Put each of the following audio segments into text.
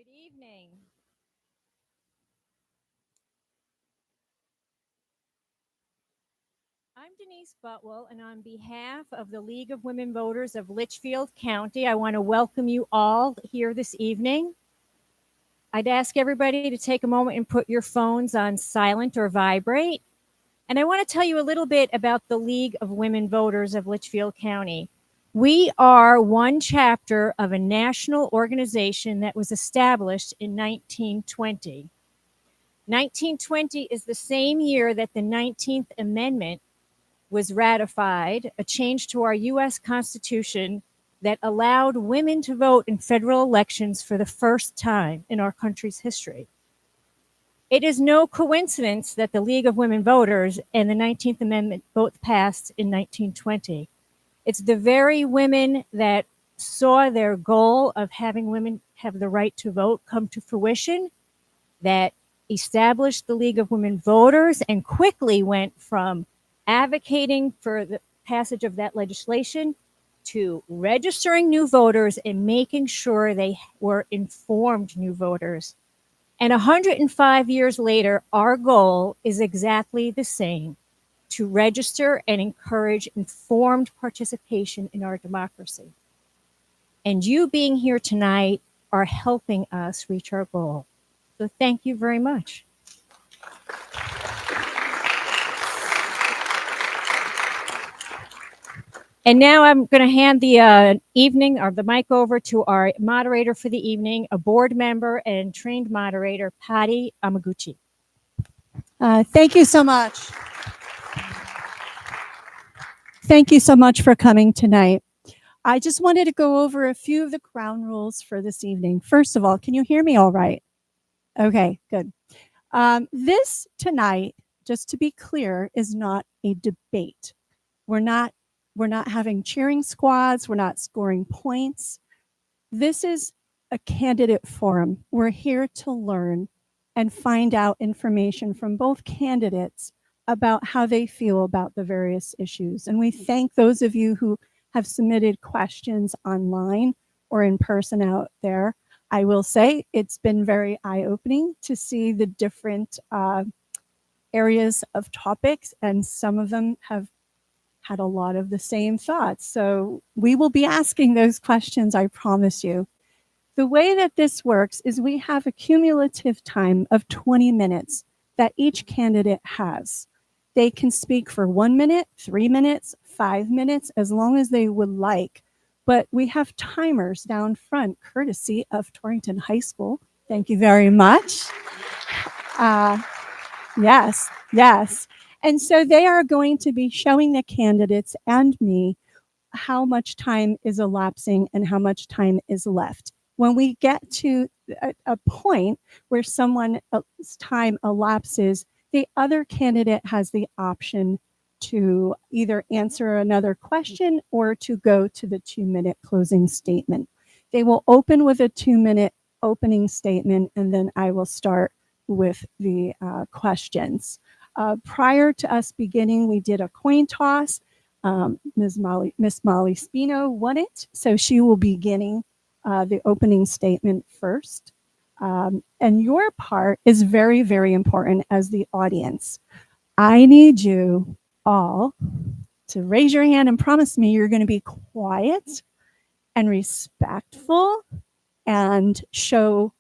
Good evening. I'm Denise Butwell, and on behalf of the League of Women Voters of Litchfield County, I want to welcome you all here this evening. I'd ask everybody to take a moment and put your phones on silent or vibrate. And I want to tell you a little bit about the League of Women Voters of Litchfield County. We are one chapter of a national organization that was established in 1920. 1920 is the same year that the 19th Amendment was ratified, a change to our U.S. Constitution that allowed women to vote in federal elections for the first time in our country's history. It is no coincidence that the League of Women Voters and the 19th Amendment both passed in 1920. It's the very women that saw their goal of having women have the right to vote come to fruition that established the League of Women Voters and quickly went from advocating for the passage of that legislation to registering new voters and making sure they were informed new voters. And 105 years later, our goal is exactly the same, to register and encourage informed participation in our democracy. And you being here tonight are helping us reach our goal. So thank you very much. And now I'm going to hand the evening or the mic over to our moderator for the evening, a board member and trained moderator, Patty Amaguchi. Thank you so much. Thank you so much for coming tonight. I just wanted to go over a few of the ground rules for this evening. First of all, can you hear me all right? Okay, good. This tonight, just to be clear, is not a debate. We're not having cheering squads. We're not scoring points. This is a candidate forum. We're here to learn and find out information from both candidates about how they feel about the various issues. And we thank those of you who have submitted questions online or in person out there. I will say it's been very eye-opening to see the different areas of topics, and some of them have had a lot of the same thoughts. So we will be asking those questions, I promise you. The way that this works is we have a cumulative time of 20 minutes that each candidate has. They can speak for 1 minute, 3 minutes, 5 minutes, as long as they would like. But we have timers down front, courtesy of Torrington High School. Thank you very much. Yes. And so they are going to be showing the candidates and me how much time is elapsing and how much time is left. When we get to a point where someone's time elapses, the other candidate has the option to either answer another question or to go to the 2-minute closing statement. They will open with a 2-minute opening statement, and then I will start with the questions. Prior to us beginning, we did a coin toss. Miss Molly Spino won it, so she will be beginning the opening statement first. And your part is very, very important as the audience. I need you all to raise your hand and promise me you're going to be quiet and respectful and show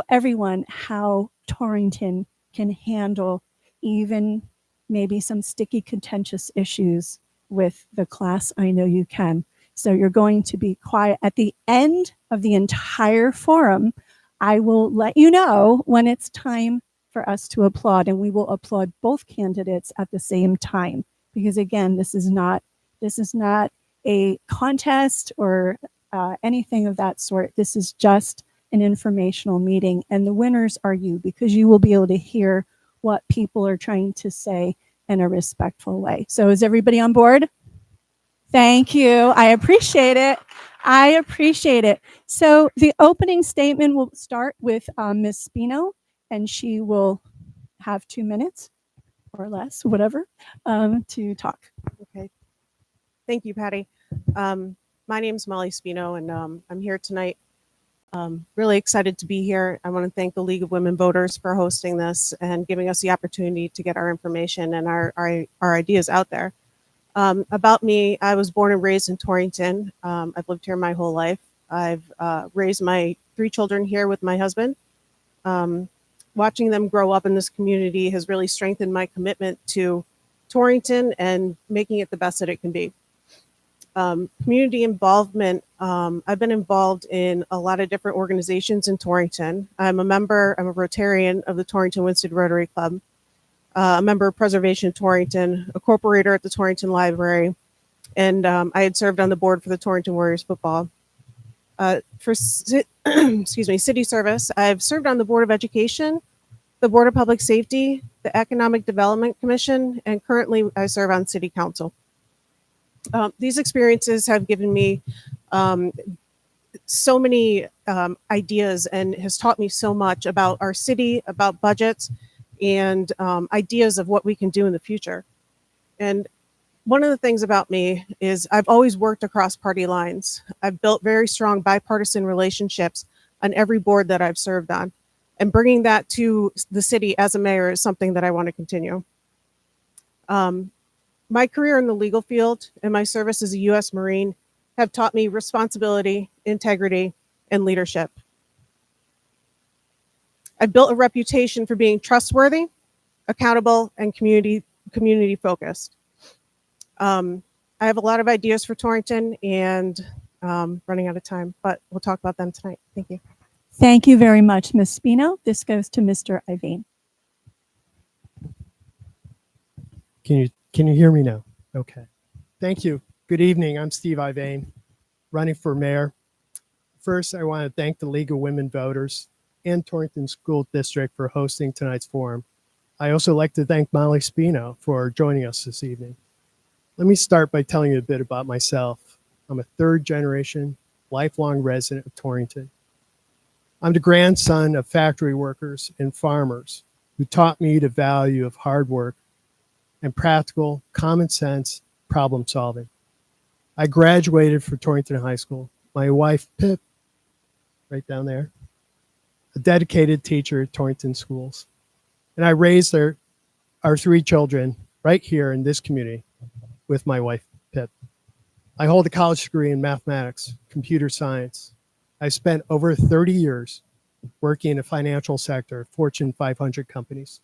everyone how Torrington can handle even maybe some sticky, contentious issues with the class. I know you can. So you're going to be quiet. At the end of the entire forum, I will let you know when it's time for us to applaud, and we will applaud both candidates at the same time. Because again, this is not a contest or anything of that sort. This is just an informational meeting, and the winners are you, because you will be able to hear what people are trying to say in a respectful way. So is everybody on board? Thank you. I appreciate it. So the opening statement will start with Ms. Spino, and she will have 2 minutes or less, whatever, to talk. Okay. Thank you, Patty. My name's Molly Spino, and I'm here tonight Really excited to be here. I want to thank the League of Women Voters for hosting this and giving us the opportunity to get our information and our ideas out there. About me, I was born and raised in Torrington. I've lived here my whole life. I've raised my 3 children here with my husband. Watching them grow up in this community has really strengthened my commitment to Torrington and making it the best that it can be. Community involvement. I've been involved in a lot of different organizations in Torrington. I'm a Rotarian of the Torrington Winston Rotary Club, a member of Preservation Torrington, a corporator at the Torrington Library, and I had served on the board for the Torrington Warriors football. Excuse me, city service, I've served on the Board of Education, the Board of Public Safety, the Economic Development Commission, and currently I serve on City Council. These experiences have given me so many ideas and has taught me so much about our city, about budgets, and ideas of what we can do in the future. And one of the things about me is I've always worked across party lines. I've built very strong bipartisan relationships on every board that I've served on. And bringing that to the city as a mayor is something that I want to continue. My career in the legal field and my service as a U.S. Marine have taught me responsibility, integrity, and leadership. I've built a reputation for being trustworthy, accountable, and community focused. I have a lot of ideas for Torrington and running out of time, but we'll talk about them tonight. Thank you. Thank you very much, Ms. Spino. This goes to Mr. Ivain. Can you hear me now? Okay. Thank you. Good evening. I'm Steve Ivain, running for mayor. First, I want to thank the League of Women Voters and Torrington School District for hosting tonight's forum. I also like to thank Molly Spino for joining us this evening. Let me start by telling you a bit about myself. I'm a 3rd-generation, lifelong resident of Torrington. I'm the grandson of factory workers and farmers who taught me the value of hard work and practical, common sense problem solving. I graduated from Torrington High School. My wife, Pip, right down there, a dedicated teacher at Torrington Schools. And I raised our 3 children right here in this community with my wife, Pip. I hold a college degree in mathematics, computer science. I spent over 30 years working in the financial sector, Fortune 500 companies,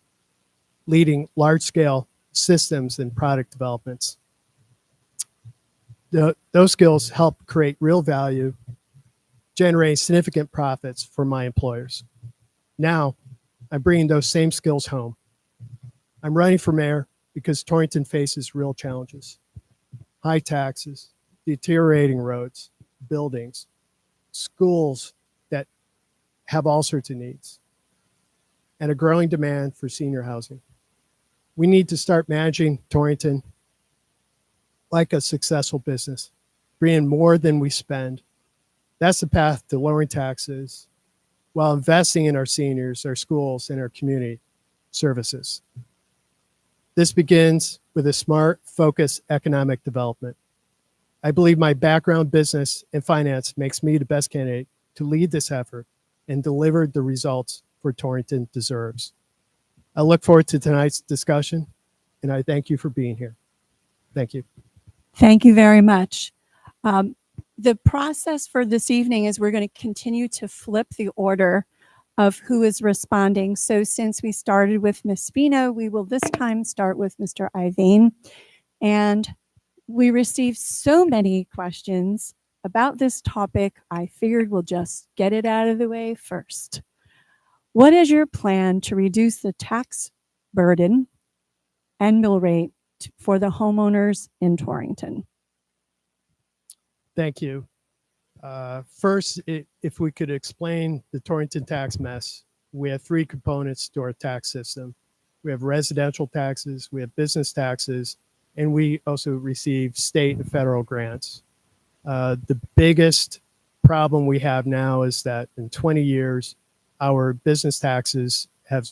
leading large-scale systems and product developments. Those skills help create real value, generate significant profits for my employers. Now, I'm bringing those same skills home. I'm running for mayor because Torrington faces real challenges: high taxes, deteriorating roads, buildings, schools that have all sorts of needs, and a growing demand for senior housing. We need to start managing Torrington like a successful business, bringing more than we spend. That's the path to lowering taxes while investing in our seniors, our schools, and our community services. This begins with a smart, focused economic development. I believe my background, business, and finance makes me the best candidate to lead this effort and deliver the results for Torrington deserves. I look forward to tonight's discussion, and I thank you for being here. Thank you. Thank you very much. The process for this evening is we're going to continue to flip the order of who is responding. So since we started with Ms. Spino, we will this time start with Mr. Ivain. And we received so many questions about this topic, I figured we'll just get it out of the way first. What is your plan to reduce the tax burden and mill rate for the homeowners in Torrington? Thank you. First, if we could explain the Torrington tax mess, we have 3 components to our tax system. We have residential taxes, we have business taxes, and we also receive state and federal grants. The biggest problem we have now is that in 20 years, our business taxes have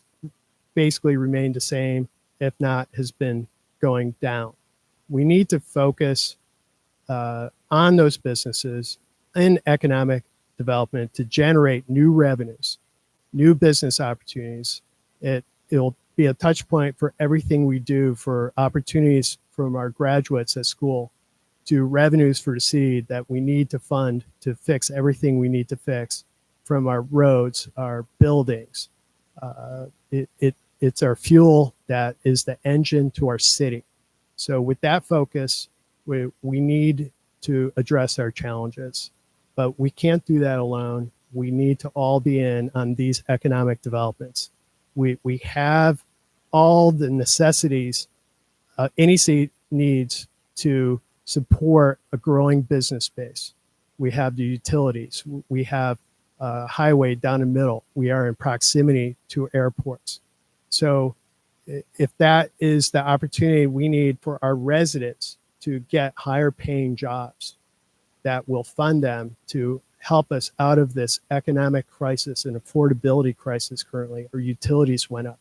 basically remained the same, if not has been going down. We need to focus on those businesses in economic development to generate new revenues, new business opportunities. It'll be a touch point for everything we do, for opportunities from our graduates at school to revenues for the city that we need to fund to fix everything we need to fix, from our roads, our buildings. It's our fuel that is the engine to our city. So with that focus, we need to address our challenges, but we can't do that alone. We need to all be in on these economic developments. We have all the necessities any city needs to support a growing business base. We have the utilities. We have a highway down the middle. We are in proximity to airports. So if that is the opportunity we need for our residents to get higher paying jobs that will fund them to help us out of this economic crisis and affordability crisis currently, our utilities went up,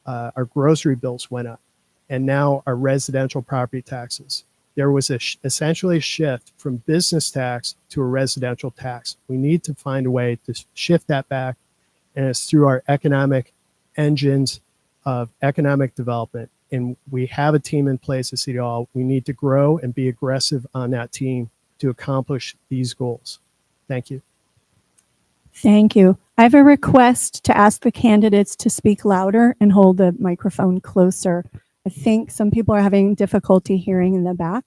our grocery bills went up, and now our residential property taxes. There was essentially a shift from business tax to a residential tax. We need to find a way to shift that back, and it's through our economic engines of economic development. And we have a team in place at City Hall. We need to grow and be aggressive on that team to accomplish these goals. Thank you. Thank you. I have a request to ask the candidates to speak louder and hold the microphone closer. I think some people are having difficulty hearing in the back.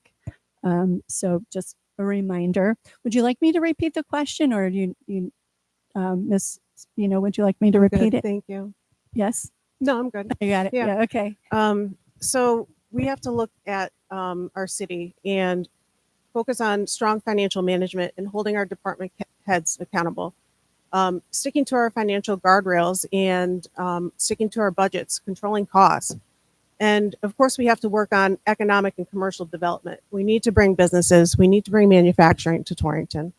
So just a reminder. Would you like me to repeat the question, or do you Miss Spino, would you like me to repeat it? Thank you. Yes? No, I'm good. I got it. Yeah. Yeah, okay. So we have to look at our city and focus on strong financial management and holding our department heads accountable. Sticking to our financial guardrails and sticking to our budgets, controlling costs. And of course, we have to work on economic and commercial development. We need to bring businesses, we need to bring manufacturing to Torrington.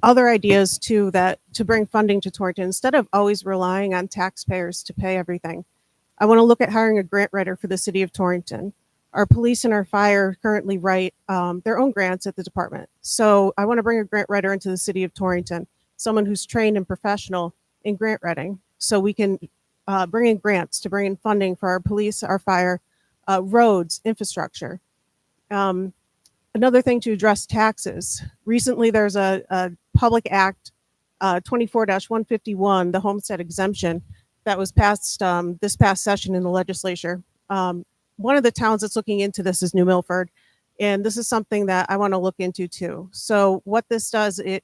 Other ideas too, that to bring funding to Torrington, instead of always relying on taxpayers to pay everything, I want to look at hiring a grant writer for the city of Torrington. Our police and our fire currently write their own grants at the department. So I want to bring a grant writer into the city of Torrington, someone who's trained and professional in grant writing, so we can bring in grants to bring in funding for our police, our fire, roads, infrastructure. Another thing to address taxes. Recently, there's a Public Act 24-151, the homestead exemption, that was passed this past session in the legislature. One of the towns that's looking into this is New Milford, and this is something that I want to look into too. So what this does, it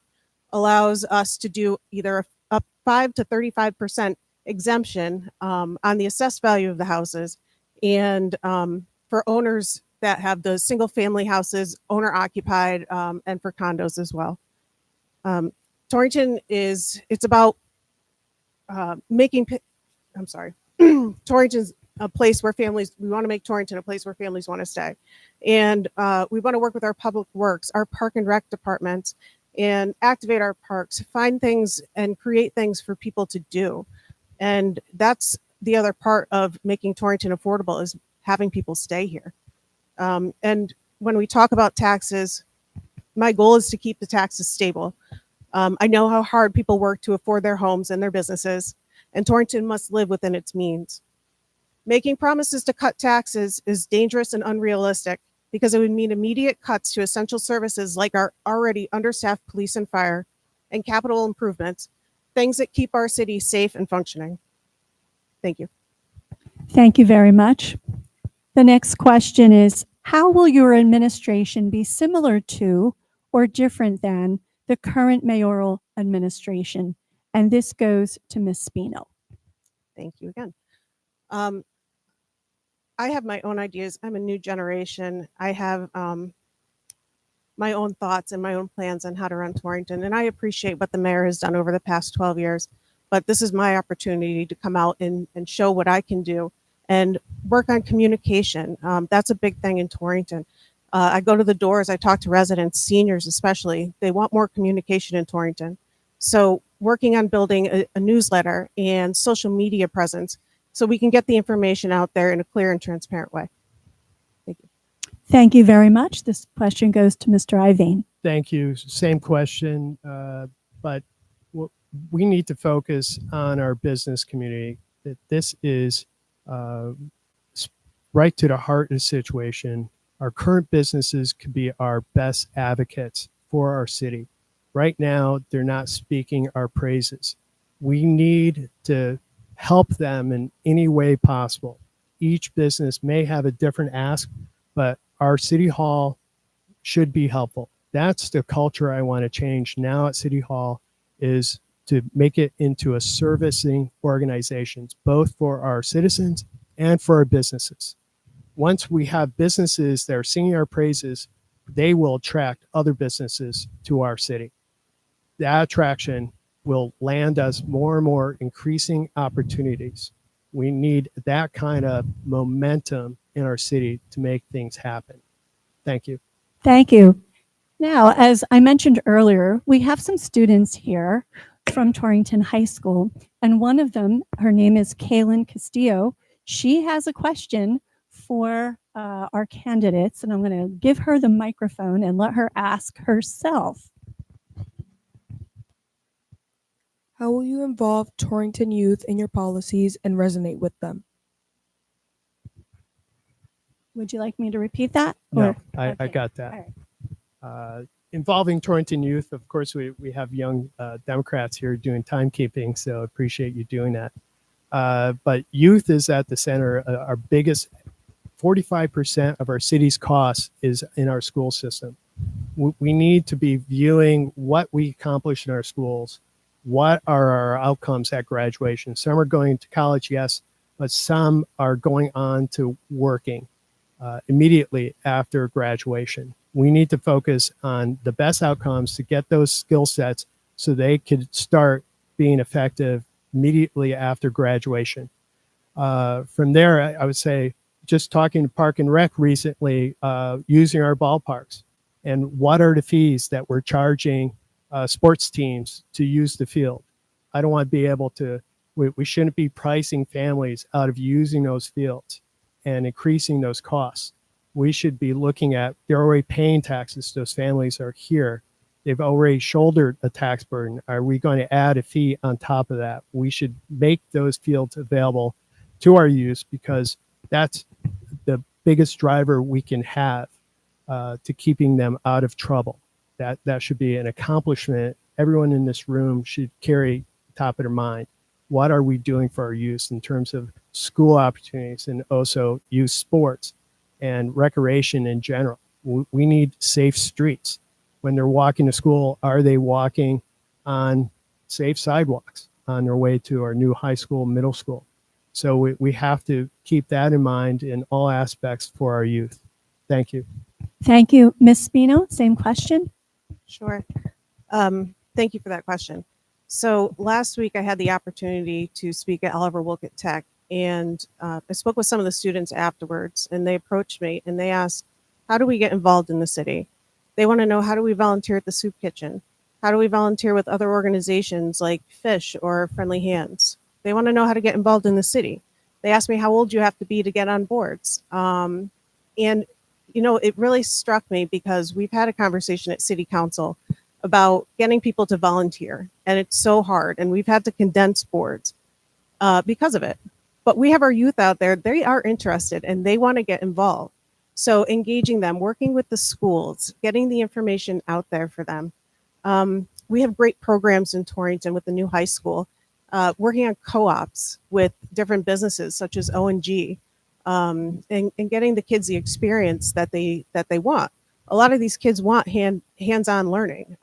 allows us to do either a 5 to 35% exemption on the assessed value of the houses, and for owners that have the single family houses, owner occupied, and for condos as well. Torrington it's about Torrington's a place where we want to make Torrington a place where families want to stay. And we want to work with our public works, our park and rec departments, and activate our parks, find things and create things for people to do. And that's the other part of making Torrington affordable, is having people stay here. And when we talk about taxes, my goal is to keep the taxes stable. I know how hard people work to afford their homes and their businesses, and Torrington must live within its means. Making promises to cut taxes is dangerous and unrealistic, because it would mean immediate cuts to essential services like our already understaffed police and fire, and capital improvements, things that keep our city safe and functioning. Thank you. Thank you very much. The next question is, how will your administration be similar to or different than the current mayoral administration? And this goes to Ms. Spino. Thank you again. I have my own ideas. I'm a new generation. I have my own thoughts and my own plans on how to run Torrington, and I appreciate what the mayor has done over the past 12 years. But this is my opportunity to come out and show what I can do and work on communication. That's a big thing in Torrington. I go to the doors, I talk to residents, seniors especially. They want more communication in Torrington. So working on building a newsletter and social media presence so we can get the information out there in a clear and transparent way. Thank you. Thank you very much. This question goes to Mr. Ivain. Thank you. Same question, but we need to focus on our business community. That this is right to the heart of the situation. Our current businesses could be our best advocates for our city. Right now, they're not speaking our praises. We need to help them in any way possible. Each business may have a different ask, but our city hall should be helpful. That's the culture I want to change now at City Hall, is to make it into a servicing organization, both for our citizens and for our businesses. Once we have businesses that are singing our praises, they will attract other businesses to our city. That attraction will land us more and more increasing opportunities. We need that kind of momentum in our city to make things happen. Thank you. Thank you. Now, as I mentioned earlier, we have some students here from Torrington High School, and one of them, her name is Kaylin Castillo. She has a question for our candidates, and I'm going to give her the microphone and let her ask herself. How will you involve Torrington youth in your policies and resonate with them? Would you like me to repeat that? No, Or- I okay. got that. All right. Involving Torrington youth, of course, we have young Democrats here doing timekeeping, so appreciate you doing that. But youth is at the center. Our biggest 45% of our city's costs is in our school system. We need to be viewing what we accomplish in our schools. What are our outcomes at graduation? Some are going to college, yes, but some are going on to working immediately after graduation. We need to focus on the best outcomes to get those skill sets so they could start being effective immediately after graduation. From there, I would say, just talking to Park and Rec recently, using our ballparks and what are the fees that we're charging sports teams to use the field. I don't want to be able to, we shouldn't be pricing families out of using those fields and increasing those costs. We should be looking at, they're already paying taxes. Those families are here. They've already shouldered a tax burden. Are we going to add a fee on top of that? We should make those fields available to our youth, because that's the biggest driver we can have to keeping them out of trouble. That should be an accomplishment everyone in this room should carry top of their mind. What are we doing for our youth in terms of school opportunities and also youth sports and recreation in general? We need safe streets. When they're walking to school, are they walking on safe sidewalks on their way to our new high school, middle school? So we have to keep that in mind in all aspects for our youth. Thank you. Thank you. Ms. Spino, same question. Sure. Thank you for that question. So last week I had the opportunity to speak at Oliver Wilkett Tech, and I spoke with some of the students afterwards, and they approached me and they asked, how do we get involved in the city? They want to know, how do we volunteer at the soup kitchen? How do we volunteer with other organizations like Fish or Friendly Hands? They want to know how to get involved in the city. They asked me how old you have to be to get on boards. And, you know, it really struck me because we've had a conversation at City Council about getting people to volunteer, and it's so hard, and we've had to condense boards because of it. But we have our youth out there, they are interested and they want to get involved. So engaging them, working with the schools, getting the information out there for them. We have great programs in Torrington with the new high school, working on co-ops with different businesses such as O&G, and getting the kids the experience that they want. A lot of these kids want hands-on learning.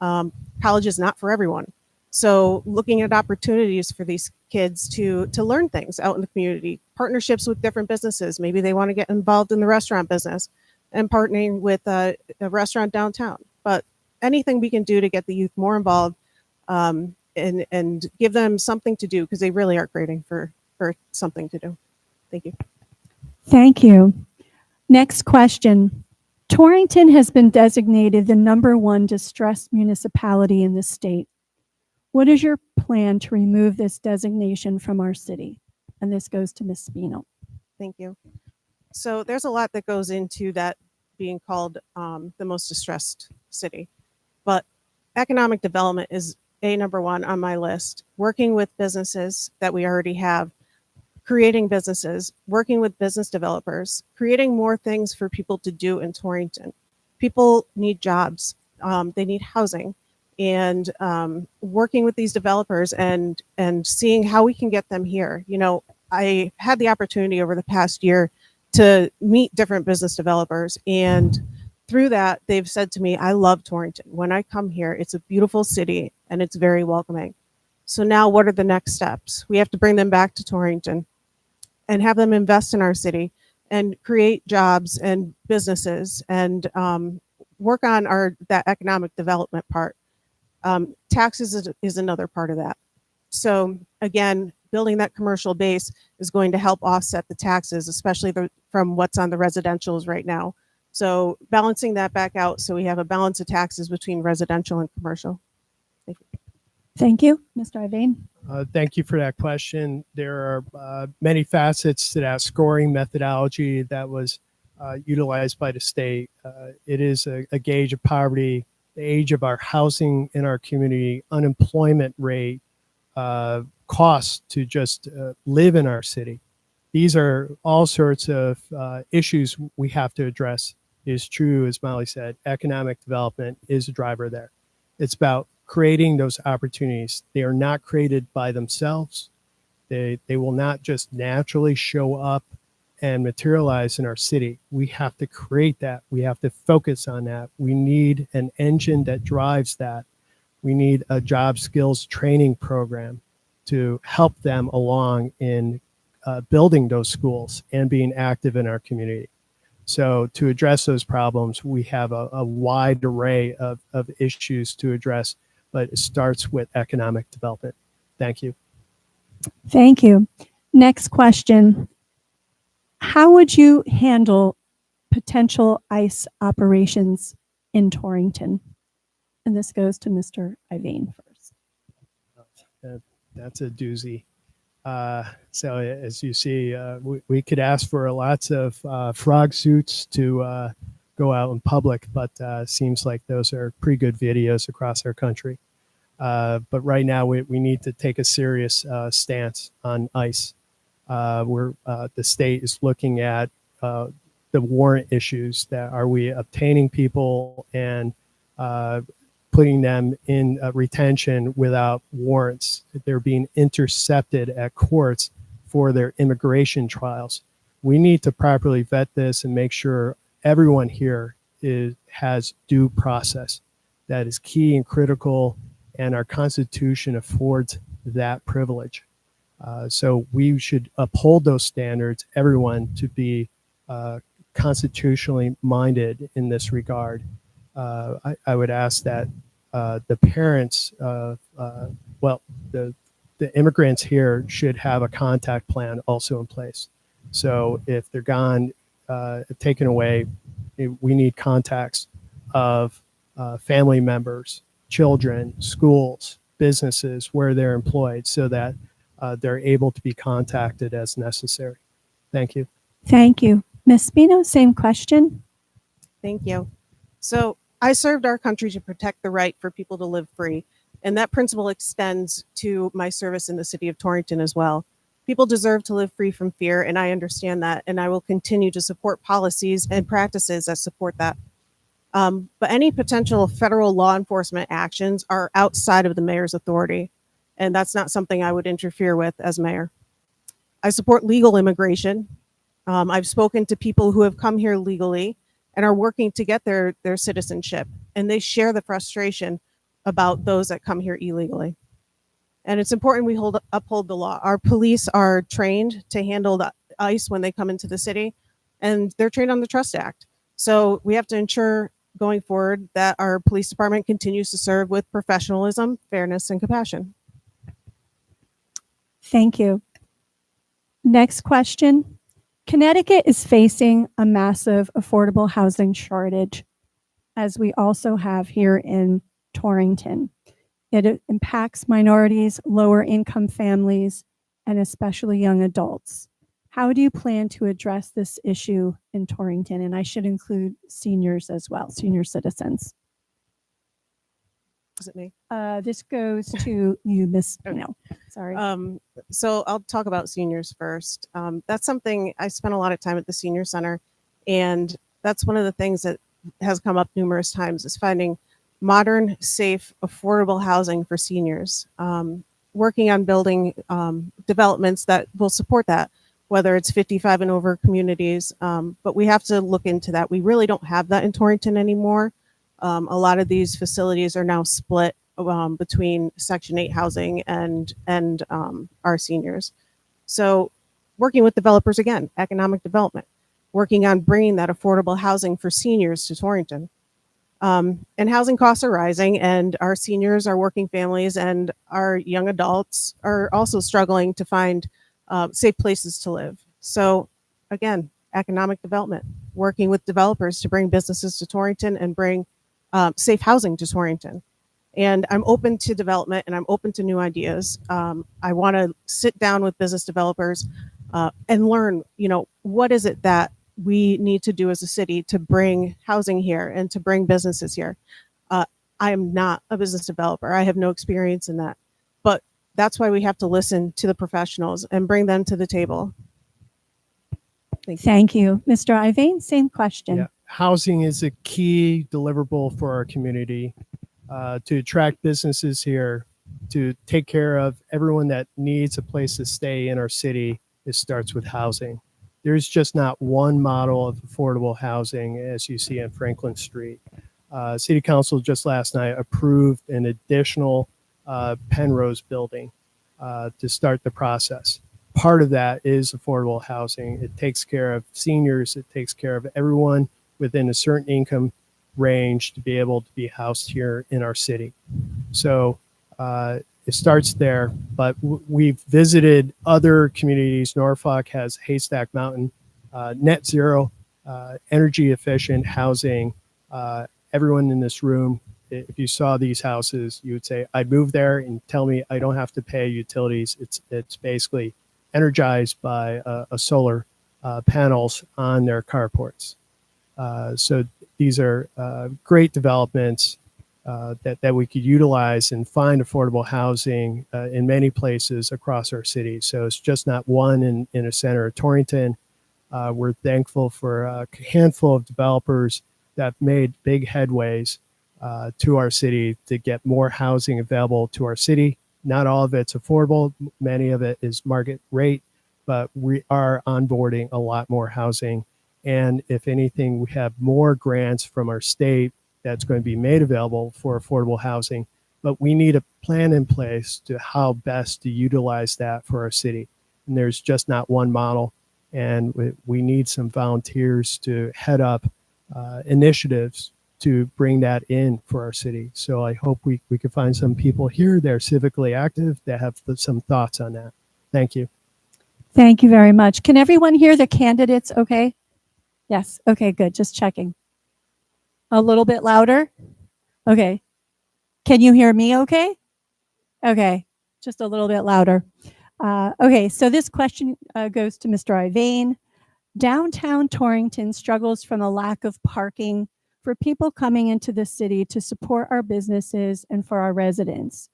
College is not for everyone. So looking at opportunities for these kids to learn things out in the community, partnerships with different businesses. Maybe they want to get involved in the restaurant business and partnering with a restaurant downtown. But anything we can do to get the youth more involved and give them something to do, because they really are craving for something to do. Thank you. Thank you. Next question. Torrington has been designated the #1 distressed municipality in the state. What is your plan to remove this designation from our city? And this goes to Ms. Spino. Thank you. So there's a lot that goes into that being called the most distressed city. But economic development is number one on my list. Working with businesses that we already have, creating businesses, working with business developers, creating more things for people to do in Torrington. People need jobs, they need housing, and working with these developers and seeing how we can get them here. You know, I had the opportunity over the past year to meet different business developers, and through that, they've said to me, I love Torrington. When I come here, it's a beautiful city and it's very welcoming. So now what are the next steps? We have to bring them back to Torrington and have them invest in our city and create jobs and businesses and work on that economic development part. Taxes is another part of that. So again, building that commercial base is going to help offset the taxes, especially from what's on the residentials right now. So balancing that back out so we have a balance of taxes between residential and commercial. Thank you. Thank you, Mr. Ivain. Thank you for that question. There are many facets to that scoring methodology that was utilized by the state. It is a gauge of poverty, the age of our housing in our community, unemployment rate, costs to just live in our city. These are all sorts of issues we have to address. It is true, as Molly said, economic development is a driver there. It's about creating those opportunities. They are not created by themselves. They will not just naturally show up and materialize in our city. We have to create that. We have to focus on that. We need an engine that drives that. We need a job skills training program to help them along in building those schools and being active in our community. So to address those problems, we have a wide array of issues to address, but it starts with economic development. Thank you. Thank you. Next question. How would you handle potential ICE operations in Torrington? And this goes to Mr. Ivain first. That's a doozy. So as you see, we could ask for lots of frog suits to go out in public, but seems like those are pretty good videos across our country. But right now we need to take a serious stance on ICE. The state is looking at the warrant issues. That are we obtaining people and putting them in retention without warrants? They're being intercepted at courts for their immigration trials. We need to properly vet this and make sure everyone here has due process. That is key and critical, and our Constitution affords that privilege. So we should uphold those standards, everyone, to be constitutionally minded in this regard. I would ask that the parents, the immigrants here should have a contact plan also in place. So if they're gone, taken away, we need contacts of family members, children, schools, businesses where they're employed, so that they're able to be contacted as necessary. Thank you. Thank you. Ms. Spino, same question. Thank you. So I served our country to protect the right for people to live free. And that principle extends to my service in the city of Torrington as well. People deserve to live free from fear, and I understand that, and I will continue to support policies and practices that support that. But any potential federal law enforcement actions are outside of the mayor's authority, and that's not something I would interfere with as mayor. I support legal immigration. I've spoken to people who have come here legally and are working to get their citizenship, and they share the frustration about those that come here illegally. And it's important we uphold the law. Our police are trained to handle the ICE when they come into the city, and they're trained on the Trust Act. So we have to ensure going forward that our police department continues to serve with professionalism, fairness, and compassion. Thank you. Next question. Connecticut is facing a massive affordable housing shortage, as we also have here in Torrington. It impacts minorities, lower income families, and especially young adults. How do you plan to address this issue in Torrington? And I should include seniors as well, senior citizens. Is it me? This goes to you, Miss Spino. Sorry. So I'll talk about seniors first. That's something I spent a lot of time at the senior center, and that's one of the things that has come up numerous times is finding modern, safe, affordable housing for seniors. Working on building developments that will support that, whether it's 55 and over communities. But we have to look into that. We really don't have that in Torrington anymore. A lot of these facilities are now split between Section 8 housing and our seniors. So working with developers again, economic development, working on bringing that affordable housing for seniors to Torrington. And housing costs are rising, and our seniors, our working families, and our young adults are also struggling to find safe places to live. So again, economic development, working with developers to bring businesses to Torrington and bring safe housing to Torrington. And I'm open to development and I'm open to new ideas. I want to sit down with business developers and learn, what is it that we need to do as a city to bring housing here and to bring businesses here. I am not a business developer. I have no experience in that. But that's why we have to listen to the professionals and bring them to the table. Thank you. Mr. Ivain, same question. Yeah. Housing is a key deliverable for our community to attract businesses here, to take care of everyone that needs a place to stay in our city. It starts with housing. There's just not one model of affordable housing as you see on Franklin Street. City Council just last night approved an additional Penrose building to start the process. Part of that is affordable housing. It takes care of seniors. It takes care of everyone within a certain income range to be able to be housed here in our city. So it starts there, but we've visited other communities. Norfolk has Haystack Mountain, net zero, energy efficient housing. Everyone in this room, if you saw these houses, you would say, I'd move there and tell me I don't have to pay utilities. It's basically energized by a solar panels on their carports. So these are great developments that we could utilize and find affordable housing in many places across our city. So it's just not one in a center of Torrington. We're thankful for a handful of developers that have made big headways to our city to get more housing available to our city. Not all of it's affordable. Many of it is market rate, but we are onboarding a lot more housing. And if anything, we have more grants from our state that's going to be made available for affordable housing, but we need a plan in place to how best to utilize that for our city. And there's just not one model, and we need some volunteers to head up initiatives to bring that in for our city. So I hope we can find some people here that are civically active that have some thoughts on that. Thank you. Thank you very much. Can everyone hear the candidates okay? Yes. Okay, good. Just checking. A little bit louder? Okay. Can you hear me okay? Okay. Just a little bit louder. Okay, so this question goes to Mr. Ivain. Downtown Torrington struggles from a lack of parking for people coming into the city to support our businesses and for our residents.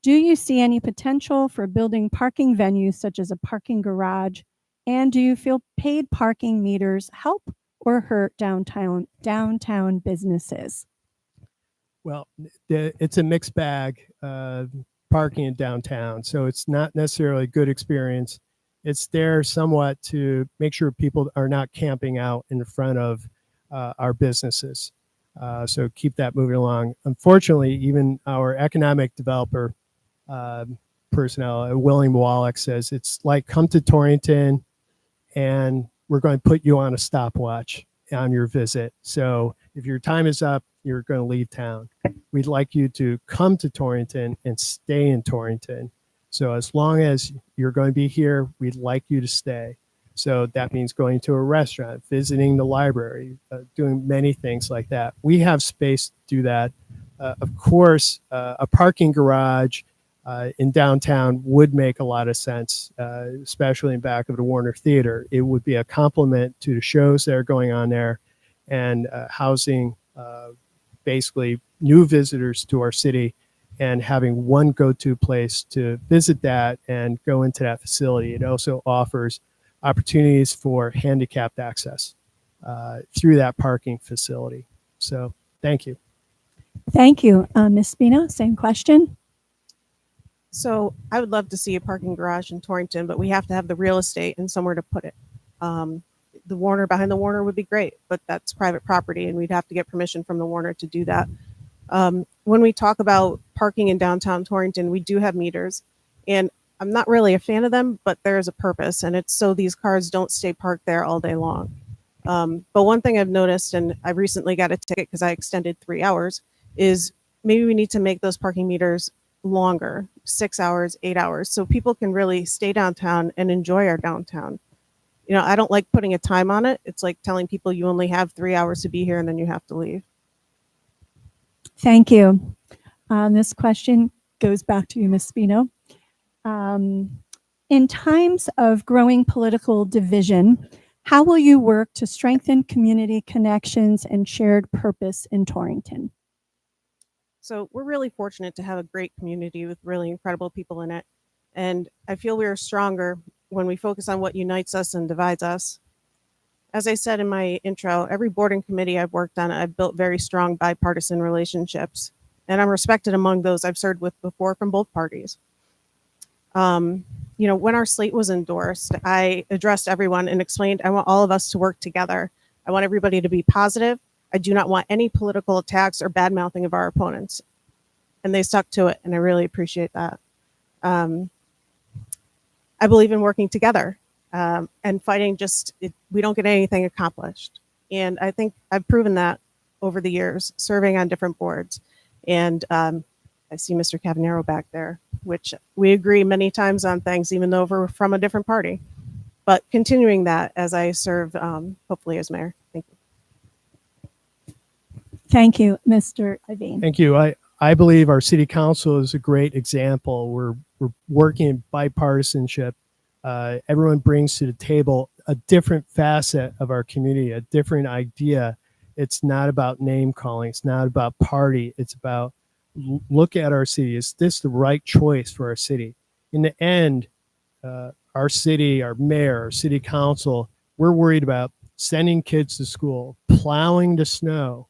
Do you see any potential for building parking venues such as a parking garage? And do you feel paid parking meters help or hurt downtown businesses? Well, it's a mixed bag, parking in downtown. So it's not necessarily a good experience. It's there somewhat to make sure people are not camping out in front of our businesses. So keep that moving along. Unfortunately, even our economic developer personnel, William Wallach, says it's like come to Torrington and we're going to put you on a stopwatch on your visit. So if your time is up, you're going to leave town. We'd like you to come to Torrington and stay in Torrington. So as long as you're going to be here, we'd like you to stay. So that means going to a restaurant, visiting the library, doing many things like that. We have space to do that. Of course, a parking garage in downtown would make a lot of sense, especially in back of the Warner Theater. It would be a complement to the shows that are going on there and housing basically new visitors to our city and having one go-to place to visit that and go into that facility. It also offers opportunities for handicapped access through that parking facility. So thank you. Thank you. Ms. Spino, same question. So I would love to see a parking garage in Torrington, but we have to have the real estate and somewhere to put it. The Warner, behind the Warner would be great, but that's private property and we'd have to get permission from the Warner to do that. When we talk about parking in downtown Torrington, we do have meters, and I'm not really a fan of them, but there is a purpose, and it's so these cars don't stay parked there all day long. But one thing I've noticed, and I recently got a ticket because I extended 3 hours, is maybe we need to make those parking meters longer, 6 hours, 8 hours, so people can really stay downtown and enjoy our downtown. You know, I don't like putting a time on it. It's like telling people you only have 3 hours to be here and then you have to leave. Thank you. This question goes back to you, Ms. Spino. In times of growing political division, how will you work to strengthen community connections and shared purpose in Torrington? So we're really fortunate to have a great community with really incredible people in it. And I feel we are stronger when we focus on what unites us and divides us. As I said in my intro, every board and committee I've worked on, I've built very strong bipartisan relationships. And I'm respected among those I've served with before from both parties. You know, when our slate was endorsed, I addressed everyone and explained I want all of us to work together. I want everybody to be positive. I do not want any political attacks or bad mouthing of our opponents. And they stuck to it, and I really appreciate that. I believe in working together and fighting we don't get anything accomplished. And I think I've proven that over the years, serving on different boards. And I see Mr. Cavanero back there, which we agree many times on things, even though we're from a different party. But continuing that as I serve, hopefully as mayor. Thank you. Thank you, Mr. Ivain. Thank you. I believe our city council is a great example. We're working in bipartisanship. Everyone brings to the table a different facet of our community, a different idea. It's not about name calling. It's not about party. It's about look at our city. Is this the right choice for our city? In the end, our city, our mayor, our city council, we're worried about sending kids to school, plowing the snow,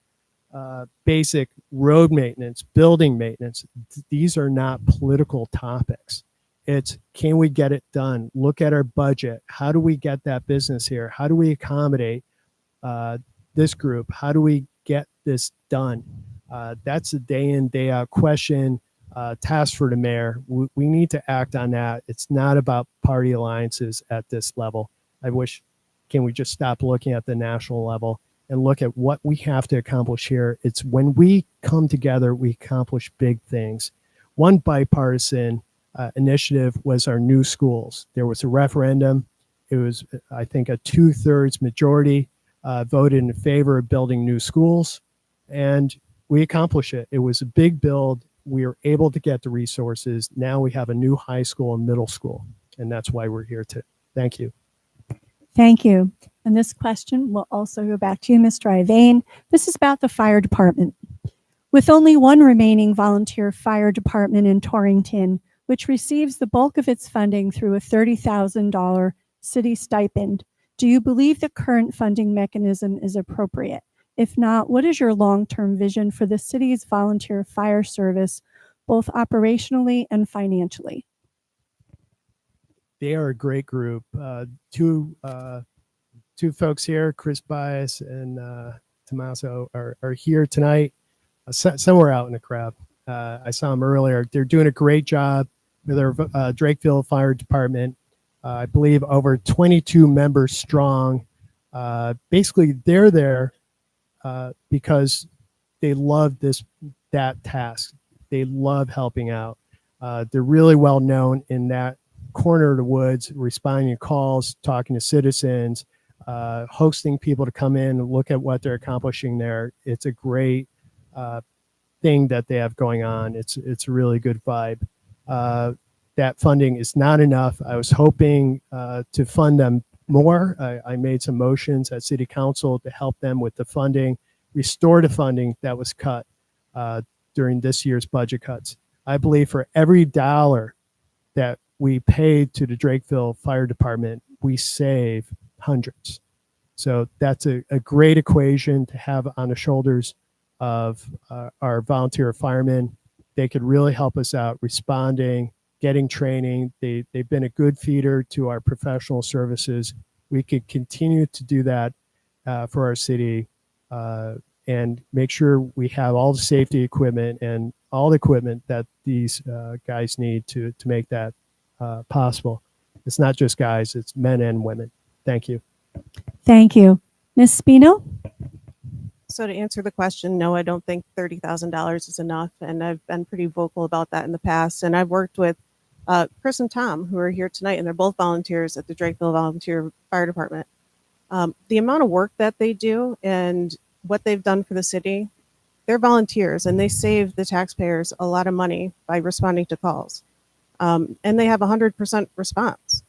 basic road maintenance, building maintenance. These are not political topics. It's, can we get it done? Look at our budget. How do we get that business here? How do we accommodate this group? How do we get this done? That's a day in, day out question, task for the mayor. We need to act on that. It's not about party alliances at this level. I wish, can we just stop looking at the national level and look at what we have to accomplish here? It's when we come together, we accomplish big things. One bipartisan initiative was our new schools. There was a referendum. It was, I think, a 2/3 majority voted in favor of building new schools, and we accomplished it. It was a big build. We were able to get the resources. Now we have a new high school and middle school, and that's why we're here today. Thank you. Thank you. And this question will also go back to you, Mr. Ivain. This is about the fire department. With only one remaining volunteer fire department in Torrington, which receives the bulk of its funding through a $30,000 city stipend, do you believe the current funding mechanism is appropriate? If not, what is your long-term vision for the city's volunteer fire service, both operationally and financially? They are a great group. Two folks here, Chris Bias and Tommaso, are here tonight, somewhere out in the crowd. I saw them earlier. They're doing a great job with our Drakeville Fire Department. I believe over 22 members strong. Basically, they're there because they love that task. They love helping out. They're really well known in that corner of the woods, responding to calls, talking to citizens, hosting people to come in and look at what they're accomplishing there. It's a great thing that they have going on. It's a really good vibe. that funding is not enough. I was hoping to fund them more. I made some motions at City Council to help them with the funding, restore the funding that was cut during this year's budget cuts. I believe for every dollar that we paid to the Drakeville Fire Department, we save hundreds. So that's a great equation to have on the shoulders of our volunteer firemen. They could really help us out responding, getting training. They've been a good feeder to our professional services. We could continue to do that for our city and make sure we have all the safety equipment and all the equipment that these guys need to make that possible. It's not just guys, it's men and women. Thank you. Thank you. Ms. Spino? So to answer the question, no, I don't think $30,000 is enough. And I've been pretty vocal about that in the past. And I've worked with Chris and Tom, who are here tonight, and they're both volunteers at the Drakeville Volunteer Fire Department. The amount of work that they do and what they've done for the city, they're volunteers and they save the taxpayers a lot of money by responding to calls. And they have 100% response.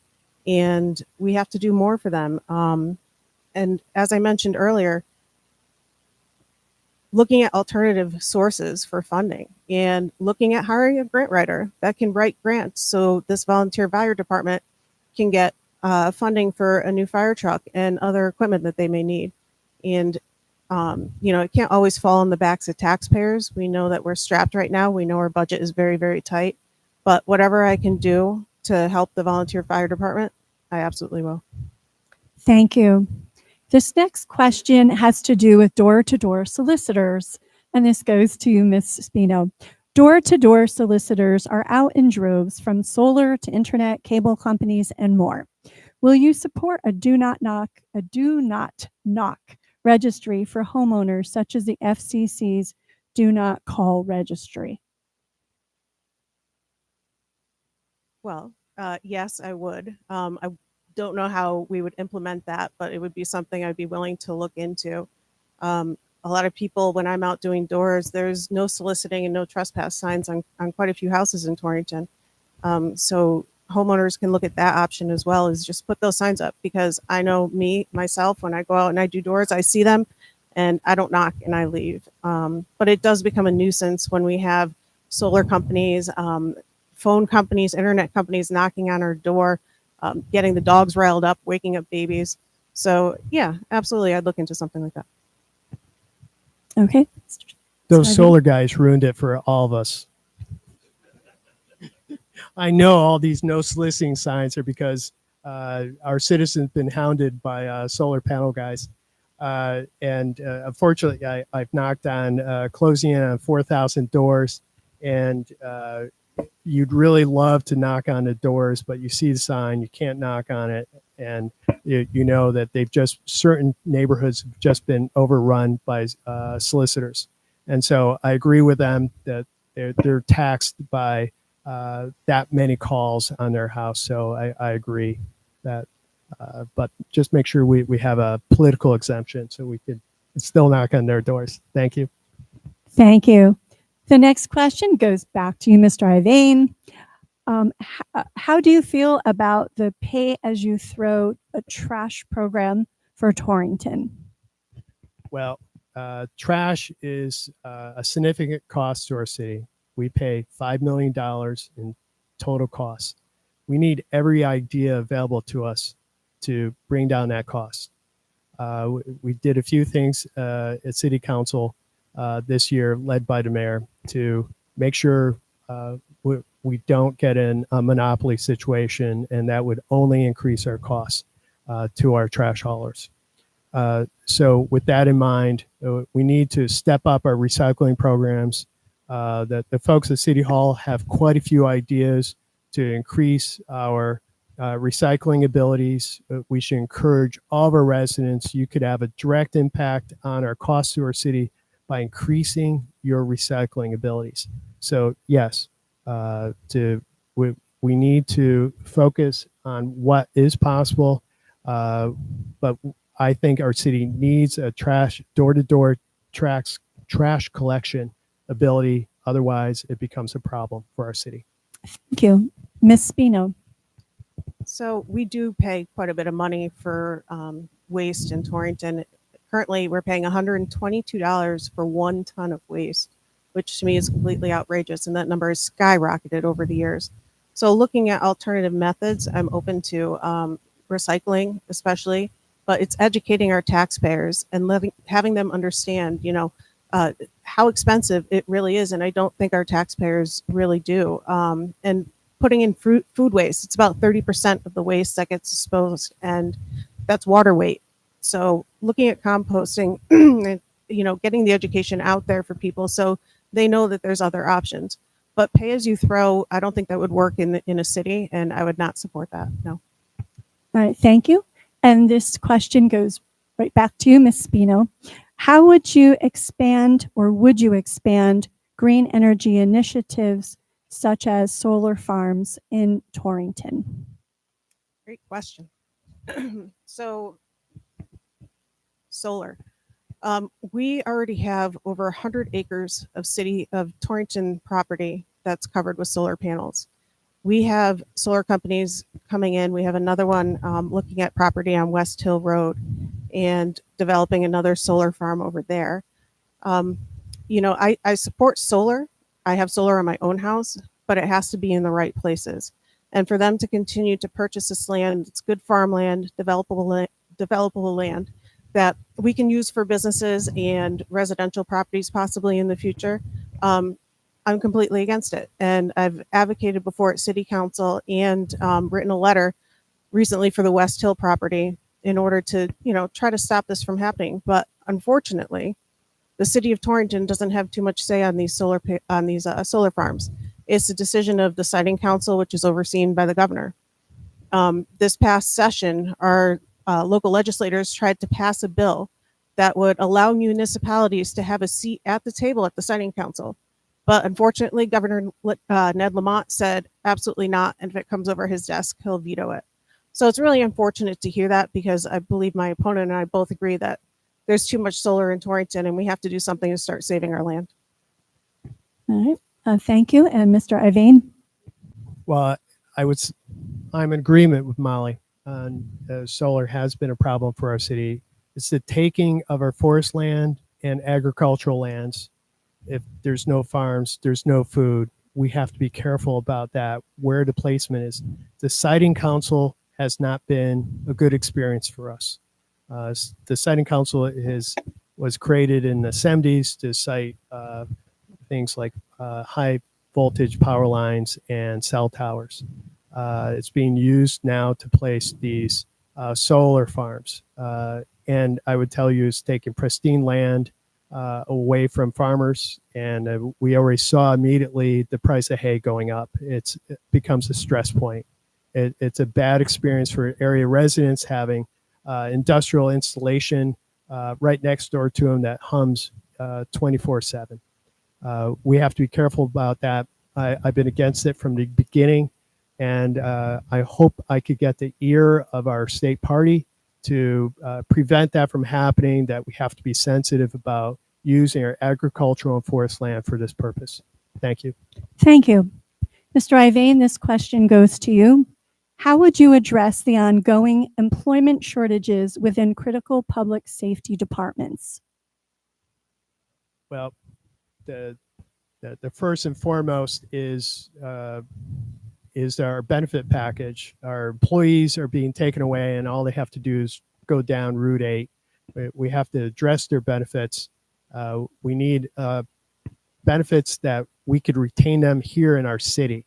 And we have to do more for them. And as I mentioned earlier, looking at alternative sources for funding and looking at hiring a grant writer that can write grants so this volunteer fire department can get funding for a new fire truck and other equipment that they may need. And, it can't always fall on the backs of taxpayers. We know that we're strapped right now. We know our budget is very, very tight. But whatever I can do to help the volunteer fire department, I absolutely will. Thank you. This next question has to do with door-to-door solicitors, and this goes to you, Ms. Spino. Door-to-door solicitors are out in droves from solar to internet, cable companies, and more. Will you support a do not knock registry for homeowners such as the FCC's do not call registry? Well, yes, I would. I don't know how we would implement that, but it would be something I'd be willing to look into. A lot of people, when I'm out doing doors, there's no soliciting and no trespass signs on quite a few houses in Torrington. So homeowners can look at that option as well, is just put those signs up, because I know myself, when I go out and I do doors, I see them and I don't knock and I leave. But it does become a nuisance when we have solar companies, phone companies, internet companies knocking on our door, getting the dogs riled up, waking up babies. So yeah, absolutely. I'd look into something like that. Okay. Those solar guys ruined it for all of us. I know all these no soliciting signs are because our citizens been hounded by solar panel guys. And unfortunately, I've knocked on closing in on 4,000 doors, and you'd really love to knock on the doors, but you see the sign, you can't knock on it, and you know that certain neighborhoods have just been overrun by solicitors. And so I agree with them that they're taxed by that many calls on their house. So I agree that, but just make sure we have a political exemption so we could still knock on their doors. Thank you. Thank you. The next question goes back to you, Mr. Ivain. How do you feel about the pay-as-you-throw a trash program for Torrington? Well, trash is a significant cost to our city. We pay $5 million in total costs. We need every idea available to us to bring down that cost. We did a few things at City Council this year, led by the mayor, to make sure we don't get in a monopoly situation, and that would only increase our costs to our trash haulers. So with that in mind, we need to step up our recycling programs. The folks at City Hall have quite a few ideas to increase our recycling abilities. We should encourage all of our residents. You could have a direct impact on our costs to our city by increasing your recycling abilities. So yes, we need to focus on what is possible, but I think our city needs a door-to-door trash collection ability. Otherwise, it becomes a problem for our city. Thank you. Ms. Spino. So we do pay quite a bit of money for waste in Torrington. Currently, we're paying $122 for 1 ton of waste, which to me is completely outrageous, and that number has skyrocketed over the years. So looking at alternative methods, I'm open to recycling, especially, but it's educating our taxpayers and having them understand, how expensive it really is, and I don't think our taxpayers really do. And putting in food waste, it's about 30% of the waste that gets disposed, and that's water weight. So looking at composting, and, getting the education out there for people so they know that there's other options. But pay as you throw, I don't think that would work in a city, and I would not support that. No. All right, thank you. And this question goes right back to you, Ms. Spino. How would you expand, or would you expand, green energy initiatives such as solar farms in Torrington? Great question. So, solar. We already have over 100 acres of Torrington property that's covered with solar panels. We have solar companies coming in. We have another one looking at property on West Hill Road and developing another solar farm over there. I support solar. I have solar on my own house, but it has to be in the right places. And for them to continue to purchase this land, it's good farmland, developable land that we can use for businesses and residential properties possibly in the future. I'm completely against it. And I've advocated before at City Council and written a letter recently for the West Hill property in order to, try to stop this from happening. But unfortunately, the city of Torrington doesn't have too much say on these solar farms. It's a decision of the siting council, which is overseen by the governor. This past session, our local legislators tried to pass a bill that would allow municipalities to have a seat at the table at the siting council. But unfortunately, Governor Ned Lamont said absolutely not, and if it comes over his desk, he'll veto it. So it's really unfortunate to hear that, because I believe my opponent and I both agree that there's too much solar in Torrington, and we have to do something to start saving our land. All right, thank you. And Mr. Ivain? Well, I'm in agreement with Molly. Solar has been a problem for our city. It's the taking of our forest land and agricultural lands. If there's no farms, there's no food. We have to be careful about that, where the placement is. The siting council has not been a good experience for us. The siting council was created in the 70s to site things like high voltage power lines and cell towers. It's being used now to place these solar farms. And I would tell you, it's taking pristine land away from farmers. And we already saw immediately the price of hay going up. It becomes a stress point. It's a bad experience for area residents having industrial installation right next door to them that hums 24/7. We have to be careful about that. I've been against it from the beginning, and I hope I could get the ear of our state party to prevent that from happening, that we have to be sensitive about using our agricultural and forest land for this purpose. Thank you. Thank you. Mr. Ivain, this question goes to you. How would you address the ongoing employment shortages within critical public safety departments? Well, the first and foremost is our benefit package. Our employees are being taken away, and all they have to do is go down Route 8. We have to address their benefits. We need benefits that we could retain them here in our city.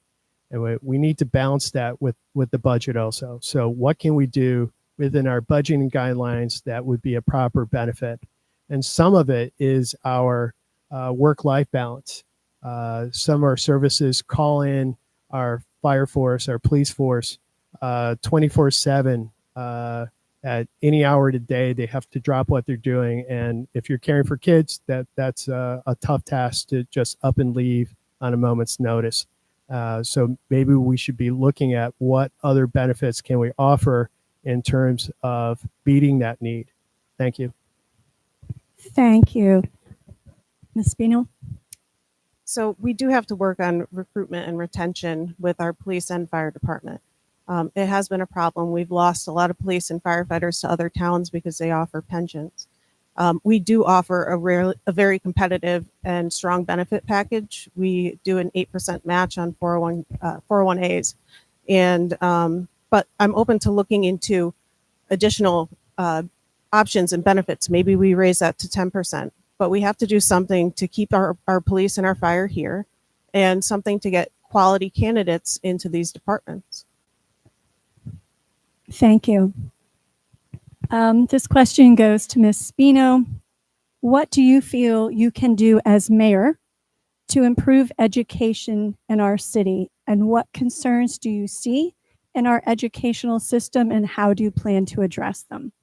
And we need to balance that with the budget also. So what can we do within our budgeting guidelines that would be a proper benefit? And some of it is our work-life balance. Some of our services call in our fire force, our police force, 24/7 at any hour of the day. They have to drop what they're doing. And if you're caring for kids, that's a tough task to just up and leave on a moment's notice. So maybe we should be looking at what other benefits can we offer in terms of meeting that need. Thank you. Thank you. Ms. Spino? So we do have to work on recruitment and retention with our police and fire department. It has been a problem. We've lost a lot of police and firefighters to other towns because they offer pensions. We do offer a very competitive and strong benefit package. We do an 8% match on 401as, and but I'm open to looking into additional options and benefits. Maybe we raise that to 10%, but we have to do something to keep our police and our fire here, and something to get quality candidates into these departments. Thank you. This question goes to Ms. Spino. What do you feel you can do as mayor to improve education in our city? And what concerns do you see in our educational system, and how do you plan to address them?